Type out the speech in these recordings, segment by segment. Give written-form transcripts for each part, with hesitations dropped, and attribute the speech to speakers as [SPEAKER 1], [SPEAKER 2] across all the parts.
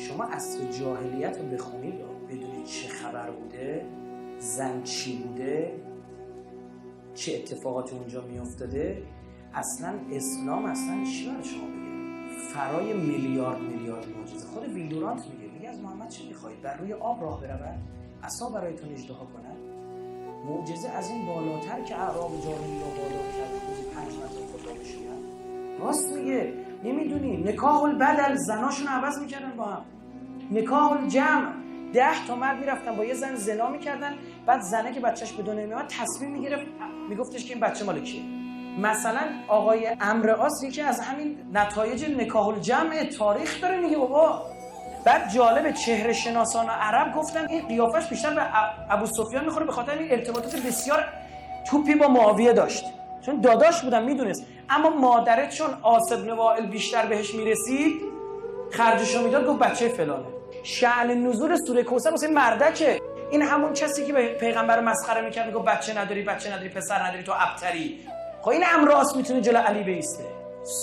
[SPEAKER 1] شما عصر جاهلیت رو بخونید بدونید چه خبر بوده، زن چی بوده، چه اتفاقاتی اونجا میافتاده، اصلا اسلام اصلا چی برای شما بگه؟ فرای میلیارد معجزه. خود ویلدورانت میگه از محمد چه میخواید؟ بر روی آب راه برود، عصا برایتون اژدها کند؟ معجزه از این بالاتر که اعراب جاهلی رو بالا کرد روزی 5 متر خدا بشینن. راست میگه. نمیدونی نکاح البدل، زناشون عوض میکردن با هم. نکاح الجمع، 10 تا مرد میرفتن با یه زن زنا میکردن، بعد زنه که بچهش به دنیا میاد تصمیم میگرفت میگفتش که این بچه مال کیه. مثلا آقای عمرو عاص یکی از همین نتایج نکاح الجمع تاریخ داره میگه بابا. بعد جالب چهره شناسان عرب گفتن این قیافش بیشتر به ابو سفیان میخوره به خاطر این ارتباطات بسیار توپی با معاویه داشت، چون داداش بودن میدونست. اما مادره چون عاص بن وائل بیشتر بهش میرسید خرجشو میداد، گفت بچه فلانه. شأن نزول سوره کوثر واسه مردکه. این همون کسی که به پیغمبر مسخره میکرد میگفت بچه نداری پسر نداری تو ابتری. خب این عمرو عاص میتونه جلو علی بیسته؟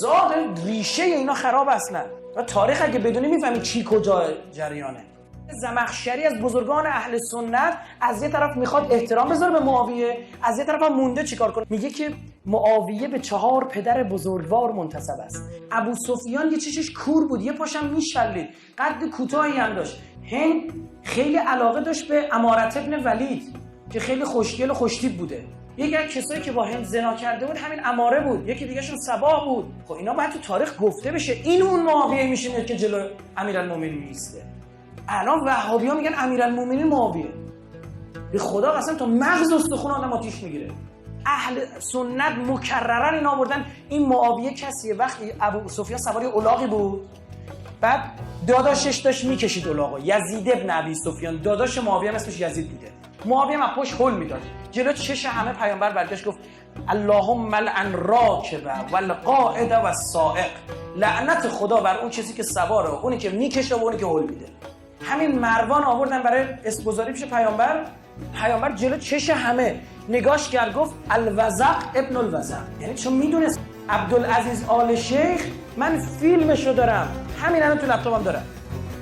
[SPEAKER 1] زاد ریشه اینا خراب اصلا. و تاریخ اگه بدونی میفهمی چی کجا جریانه. زمخشری از بزرگان اهل سنت از یه طرف میخواد احترام بذاره به معاویه، از یه طرف هم مونده چیکار کنه. میگه که معاویه به 4 پدر بزرگوار منتسب است. ابو سفیان یه چشش کور بود، یه پاشم میشلید، قد کوتاهی هم داشت. هند خیلی علاقه داشت به امارت ابن ولید که خیلی خوشگل و خوشتیپ بوده. یکی از کسایی که با هند زنا کرده بود همین اماره بود، یکی دیگه شون صباح بود. خب اینا باید تو تاریخ گفته بشه. این اون معاویه میشینه که جلو امیرالمومنین میسته. الان وهابی‌ها میگن امیرالمومنین معاویه. به خدا قسم تا مغز استخون آدم آتیش میگیره. اهل سنت مکررن این آوردن این معاویه کسیه. وقتی ابو سفیان سواری الاغی بود، بعد داداشش داشت میکشید الاغو، یزید ابن ابی سفیان، داداش معاویه اسمش یزید بوده. معاویه هم پشت هل میداد، جلو چش همه پیامبر برگشت گفت اللهم لعن راکب والقائد والسائق. لعنت خدا بر اون کسی که سواره، اونی که میکشه و اونی که هل میده. همین مروان آوردن برای اسمگذاری پیش پیامبر. پیامبر جلو چش همه نگاش کرد، گفت الوزق ابن الوزق. یعنی چون میدونست عبدالعزیز آل شیخ، من فیلمشو دارم، همین الان تو لپتاپم دارم.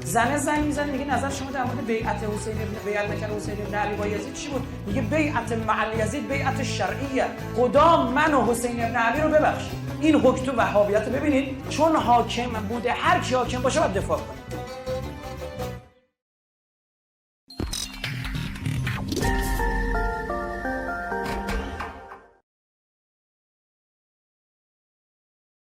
[SPEAKER 1] زنگ میزنه میگه نظر شما در مورد بیعت حسین ابن بیعت نکرد حسین ابن علی با یزید چی بود؟ میگه بیعت مع یزید بیعت شرعیه. خدا من و حسین ابن علی رو ببخشید. این حکم تو وهابیت ببینید، چون حاکم بوده، هر کی حاکم باشه باید دفاع کنه.